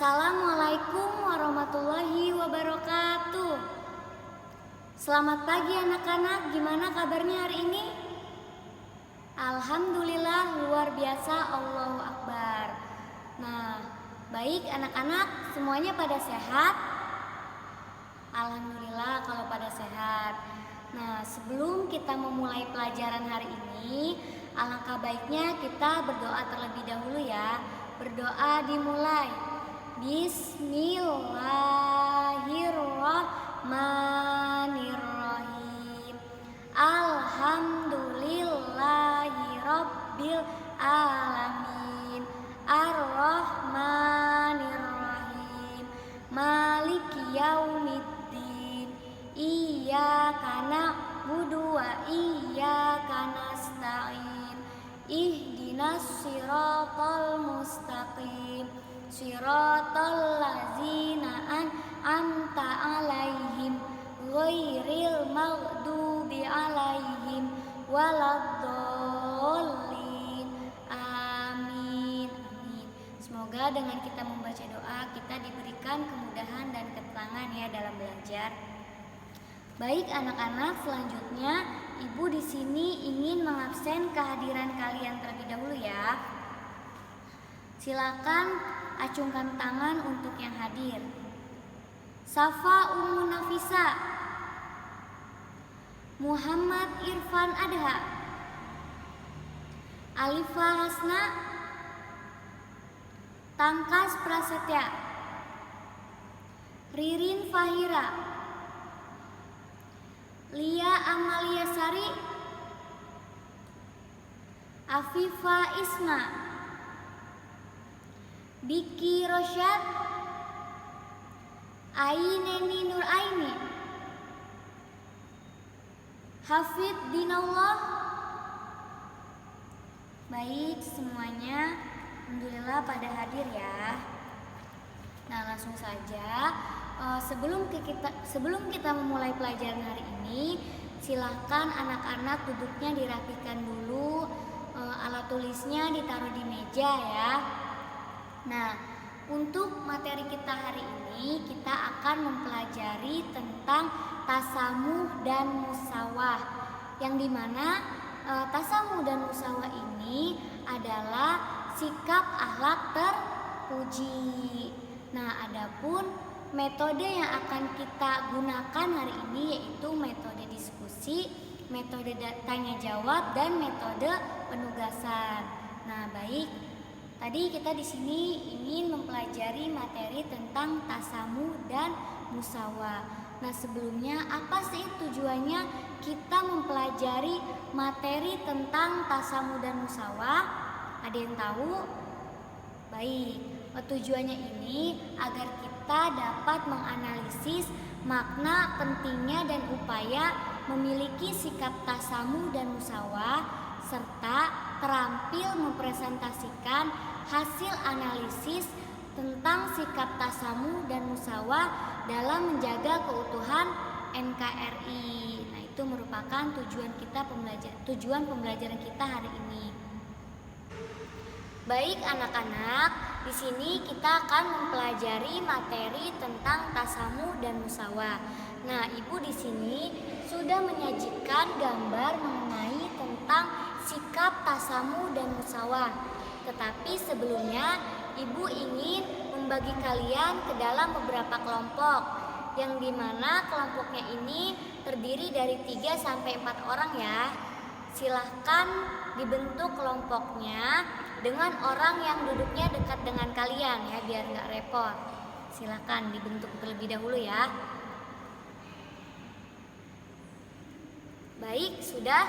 Assalamualaikum warahmatullahi wabarakatuh. Selamat pagi anak-anak, gimana kabarnya hari ini? Alhamdulillah luar biasa, Allahu Akbar. Nah, baik anak-anak, semuanya pada sehat? Alhamdulillah kalau pada sehat. Nah, sebelum kita memulai pelajaran hari ini, alangkah baiknya kita berdoa terlebih dahulu ya. Berdoa dimulai. Bismillahirrahmanirrahim. Alhamdulillahirabbil alamin. Arrahmanirrahim. Maliki yaumiddin. Iyyaka na'budu wa iyyaka nasta'in. Ihdinas siratal mustaqim. Siratal ladzina an'amta 'alaihim ghairil maghdubi 'alaihim waladdallin. Amin. Amin. Semoga dengan kita membaca doa kita diberikan kemudahan dan ketenangan ya dalam belajar. Baik anak-anak, selanjutnya Ibu di sini ingin mengabsen kehadiran kalian terlebih dahulu ya. Silakan acungkan tangan untuk yang hadir. Safa Ummu Nafisa, Muhammad Irfan Adha, Alifa Hasna, Tangkas Prasetya, Ririn Fahira, Lia Amalia Sari, Afifa Isma, Biki Rosyad, Aineni Nur Aini, Hafid Dinallah. Baik semuanya, alhamdulillah pada hadir ya. Nah langsung saja, sebelum kita memulai pelajaran hari ini, silahkan anak-anak duduknya dirapikan dulu, alat tulisnya ditaruh di meja ya. Nah, untuk materi kita hari ini kita akan mempelajari tentang tasamuh dan musawah, yang dimana tasamuh dan musawah ini adalah sikap akhlak terpuji. Nah, adapun metode yang akan kita gunakan hari ini yaitu metode diskusi, metode tanya jawab, dan metode penugasan. Nah, baik. Tadi kita di sini ingin mempelajari materi tentang tasamuh dan musawah. Nah, sebelumnya apa sih tujuannya kita mempelajari materi tentang tasamuh dan musawah? Ada yang tahu? Baik, tujuannya ini agar kita dapat menganalisis makna pentingnya dan upaya memiliki sikap tasamuh dan musawah, serta terampil mempresentasikan hasil analisis tentang sikap tasamuh dan musawah dalam menjaga keutuhan NKRI. Nah, itu merupakan tujuan pembelajaran kita hari ini. Baik anak-anak, di sini kita akan mempelajari materi tentang tasamuh dan musawah. Nah, Ibu di sini sudah menyajikan gambar mengenai tentang sikap tasamuh dan musawah. Tetapi sebelumnya Ibu ingin membagi kalian ke dalam beberapa kelompok, yang dimana kelompoknya ini terdiri dari 3-4 orang ya. Silahkan dibentuk kelompoknya dengan orang yang duduknya dekat dengan kalian ya, biar nggak repot. Silahkan dibentuk terlebih dahulu ya. Baik, sudah?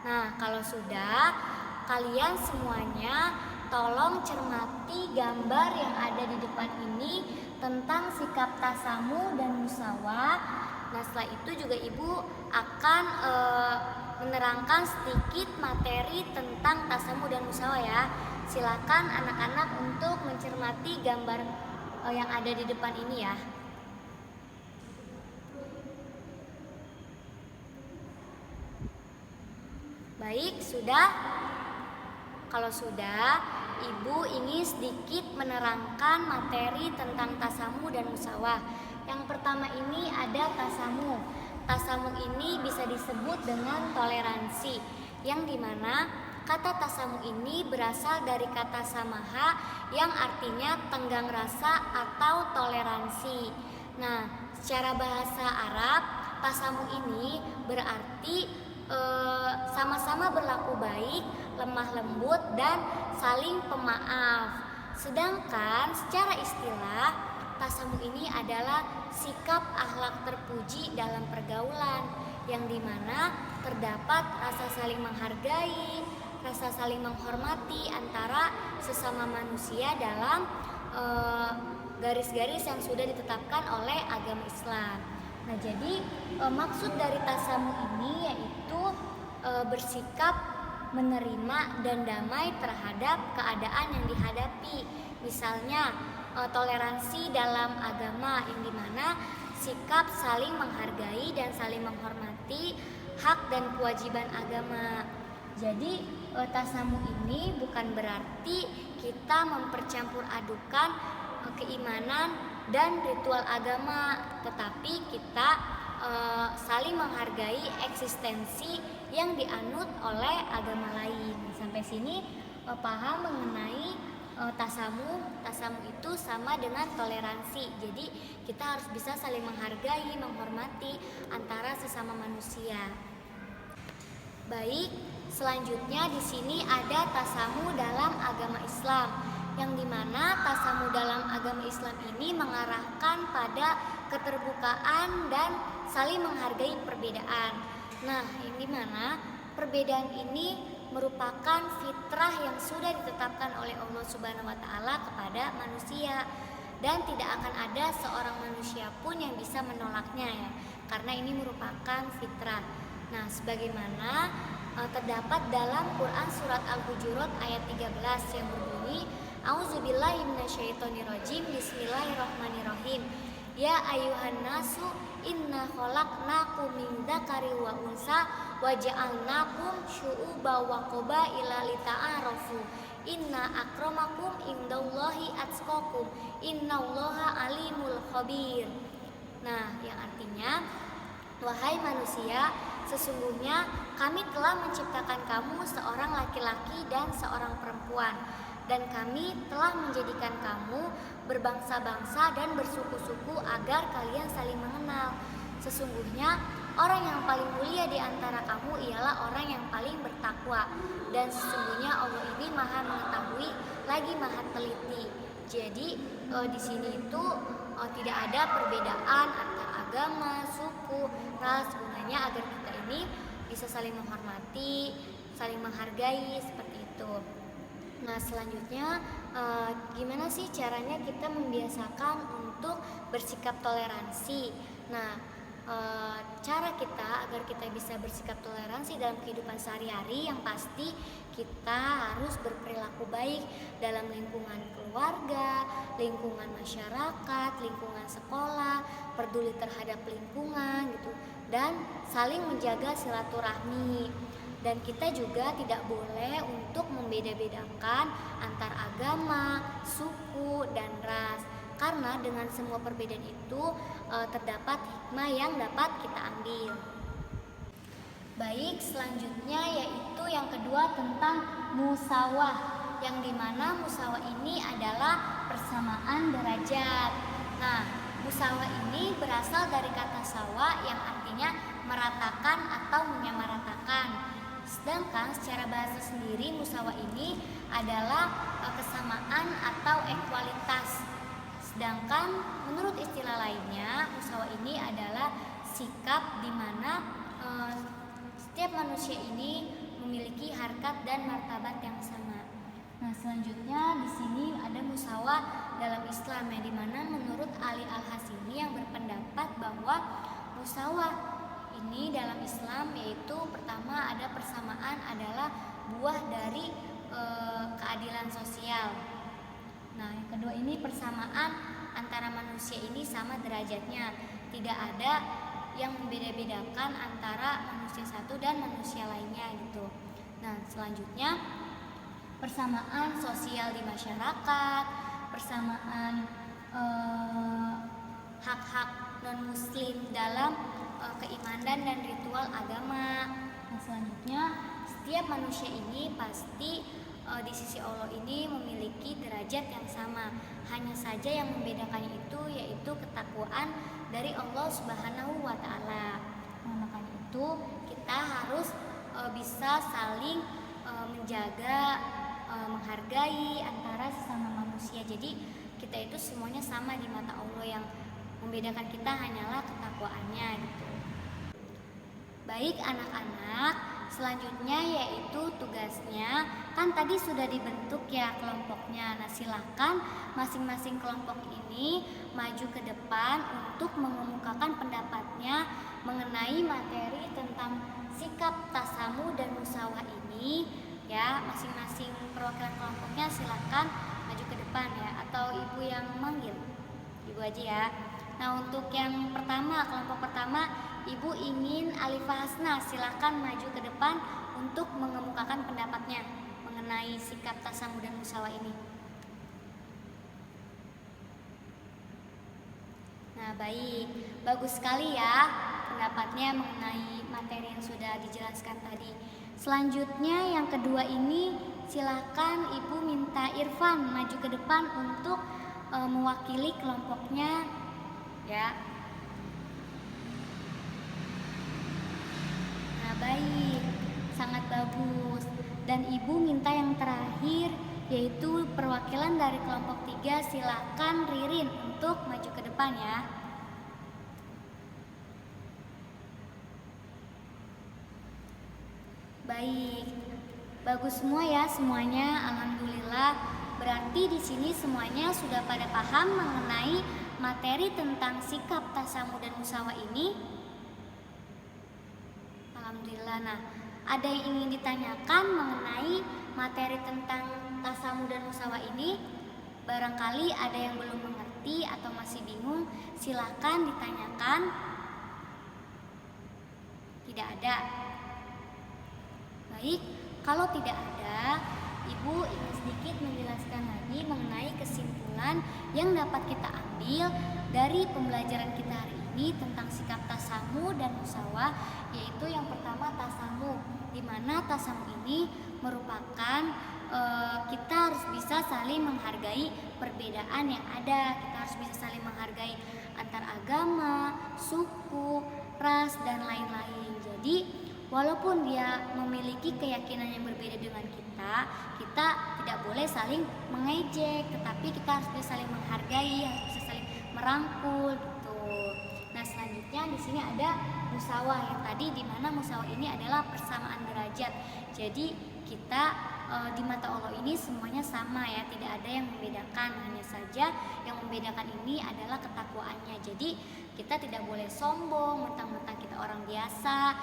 Nah, kalau sudah, kalian semuanya tolong cermati gambar yang ada di depan ini tentang sikap tasamuh dan musawah. Nah, setelah itu juga Ibu akan menerangkan sedikit materi tentang tasamuh dan musawah ya. Silakan anak-anak untuk mencermati gambar yang ada di depan ini ya. Baik, sudah? Kalau sudah, Ibu ingin sedikit menerangkan materi tentang tasamu dan musawah. Yang pertama ini ada tasamu. Tasamu ini bisa disebut dengan toleransi, yang dimana kata tasamu ini berasal dari kata samaha yang artinya tenggang rasa atau toleransi. Nah, secara bahasa Arab, tasamu ini berarti sama-sama berlaku baik, lemah lembut, dan saling pemaaf. Sedangkan secara istilah, tasamu ini adalah sikap akhlak terpuji dalam pergaulan, yang dimana terdapat rasa saling menghargai, rasa saling menghormati antara sesama manusia dalam garis-garis yang sudah ditetapkan oleh agama Islam. Nah, jadi maksud dari tasamu ini yaitu bersikap menerima dan damai terhadap keadaan yang dihadapi. Misalnya toleransi dalam agama, yang dimana sikap saling menghargai dan saling menghormati hak dan kewajiban agama. Jadi tasamu ini bukan berarti kita mempercampur adukan keimanan dan ritual agama, tetapi kita saling menghargai eksistensi yang dianut oleh agama lain. Sampai sini paham mengenai tasamu. Tasamu itu sama dengan toleransi. Jadi kita harus bisa saling menghargai, menghormati antara sesama manusia. Baik, selanjutnya di sini ada tasamu dalam agama Islam, yang dimana tasamu dalam agama Islam ini mengarahkan pada keterbukaan dan saling menghargai perbedaan. Nah, yang dimana perbedaan ini merupakan fitrah yang sudah ditetapkan oleh Allah Subhanahu wa Ta'ala kepada manusia, dan tidak akan ada seorang manusia pun yang bisa menolaknya, ya, karena ini merupakan fitrah. Nah, sebagaimana terdapat dalam Quran surat Al-Hujurat ayat 13 yang berbunyi, A'udzubillahi minasyaitonirrajim, Bismillahirrahmanirrahim. Ya ayuhan nasu inna khalaqnakum min dzakari wa unsa wa ja'alnakum syu'uban wa qabaila lita'arafu. Inna akramakum indallahi atqakum. Innallaha alimul khabir. Nah, yang artinya, wahai manusia, sesungguhnya kami telah menciptakan kamu seorang laki-laki dan seorang perempuan, dan kami telah menjadikan kamu berbangsa-bangsa dan bersuku-suku agar kalian saling mengenal. Sesungguhnya orang yang paling mulia di antara kamu ialah orang yang paling bertakwa, dan sesungguhnya Allah ini Maha mengetahui lagi Maha teliti. Jadi di sini itu tidak ada perbedaan antar agama, suku, ras, gunanya agar kita ini bisa saling menghormati, saling menghargai, seperti itu. Nah, selanjutnya gimana sih caranya kita membiasakan untuk bersikap toleransi? Nah, cara kita agar kita bisa bersikap toleransi dalam kehidupan sehari-hari, yang pasti kita harus berperilaku baik dalam lingkungan keluarga, lingkungan masyarakat, lingkungan sekolah, peduli terhadap lingkungan gitu, dan saling menjaga silaturahmi. Dan kita juga tidak boleh untuk membeda-bedakan antar agama, suku, dan ras, karena dengan semua perbedaan itu terdapat hikmah yang dapat kita ambil. Baik, selanjutnya yaitu yang kedua tentang musawah, yang dimana musawah ini adalah persamaan derajat. Nah, musawah ini berasal dari kata sawa yang artinya meratakan atau menyamaratakan. Sedangkan secara bahasa sendiri, musawah ini adalah kesamaan atau ekualitas. Sedangkan menurut istilah lainnya, musawah ini adalah sikap di mana setiap manusia ini memiliki harkat dan martabat yang sama. Nah, selanjutnya di sini ada musawah dalam Islam, yang dimana menurut Ali Al-Hasimi yang berpendapat bahwa musawah ini dalam Islam yaitu pertama ada persamaan adalah buah dari keadilan sosial. Nah, yang kedua ini persamaan antara manusia ini sama derajatnya, tidak ada yang membeda-bedakan antara manusia satu dan manusia lainnya gitu. Nah, selanjutnya persamaan sosial di masyarakat, persamaan hak-hak non-muslim dalam keimanan dan ritual agama. Nah, selanjutnya setiap manusia ini pasti di sisi Allah ini memiliki derajat yang sama. Hanya saja yang membedakannya itu yaitu ketakwaan dari Allah Subhanahu wa taala. Nah, makanya itu kita harus bisa saling menjaga, menghargai antara sesama manusia. Jadi kita itu semuanya sama di mata Allah, yang membedakan kita hanyalah ketakwaannya gitu. Baik anak-anak, selanjutnya yaitu tugasnya. Kan tadi sudah dibentuk ya kelompoknya. Nah, silakan masing-masing kelompok ini maju ke depan untuk mengemukakan pendapatnya mengenai materi tentang sikap tasamu dan musyawarah ini ya. Masing-masing perwakilan kelompoknya silakan maju ke depan ya, atau ibu yang manggil, ibu aja ya. Nah, untuk yang pertama, kelompok pertama, Ibu ingin Alifah Hasna, silakan maju ke depan untuk mengemukakan pendapatnya mengenai sikap tasamu dan musyawarah ini. Nah, baik, bagus sekali ya pendapatnya mengenai materi yang sudah dijelaskan tadi. Selanjutnya yang kedua ini, silakan Ibu minta Irfan maju ke depan untuk mewakili kelompoknya ya. Nah, baik, sangat bagus. Dan Ibu minta yang terakhir yaitu perwakilan dari kelompok 3, silakan Ririn untuk maju ke depan ya. Baik, bagus semua ya semuanya, alhamdulillah. Berarti di sini semuanya sudah pada paham mengenai materi tentang sikap tasamu dan musyawarah ini. Alhamdulillah. Nah, ada yang ingin ditanyakan mengenai materi tentang tasamu dan musyawarah ini? Barangkali ada yang belum mengerti atau masih bingung, silakan ditanyakan. Tidak ada. Baik, kalau tidak ada, Ibu ingin sedikit menjelaskan lagi mengenai kesimpulan yang dapat kita ambil dari pembelajaran kita hari ini tentang sikap tasamu dan musyawarah, yaitu yang pertama tasamu, di mana tasamu ini merupakan kita harus bisa saling menghargai perbedaan yang ada. Kita harus bisa saling menghargai antar agama, suku, ras, dan lain-lain. Jadi walaupun dia memiliki keyakinan yang berbeda dengan kita tidak boleh saling mengejek, tetapi kita harus bisa saling menghargai, harus bisa saling merangkul gitu. Nah, selanjutnya di sini ada musyawarah yang tadi, di mana musyawarah ini adalah persamaan derajat. Jadi kita di mata Allah ini semuanya sama ya, tidak ada yang membedakan. Hanya saja yang membedakan ini adalah ketakwaannya. Jadi kita tidak boleh sombong, mentang-mentang kita orang biasa,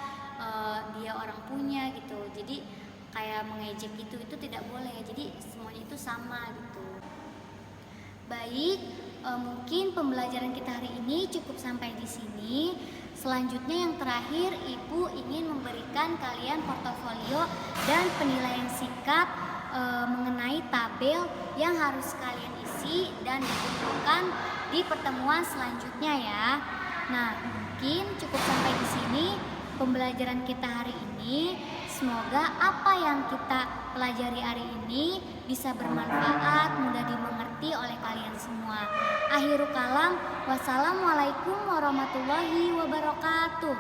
dia orang punya gitu. Jadi kayak mengejek gitu, itu tidak boleh. Jadi semuanya itu sama gitu. Baik, mungkin pembelajaran kita hari ini cukup sampai di sini. Selanjutnya yang terakhir, Ibu ingin memberikan kalian portofolio dan penilaian sikap mengenai tabel yang harus kalian isi dan dikumpulkan di pertemuan selanjutnya ya. Nah, mungkin cukup sampai di sini pembelajaran kita hari ini. Semoga apa yang kita pelajari hari ini bisa bermanfaat, mudah dimengerti oleh kalian semua. Akhirul kalam, wassalamualaikum warahmatullahi wabarakatuh.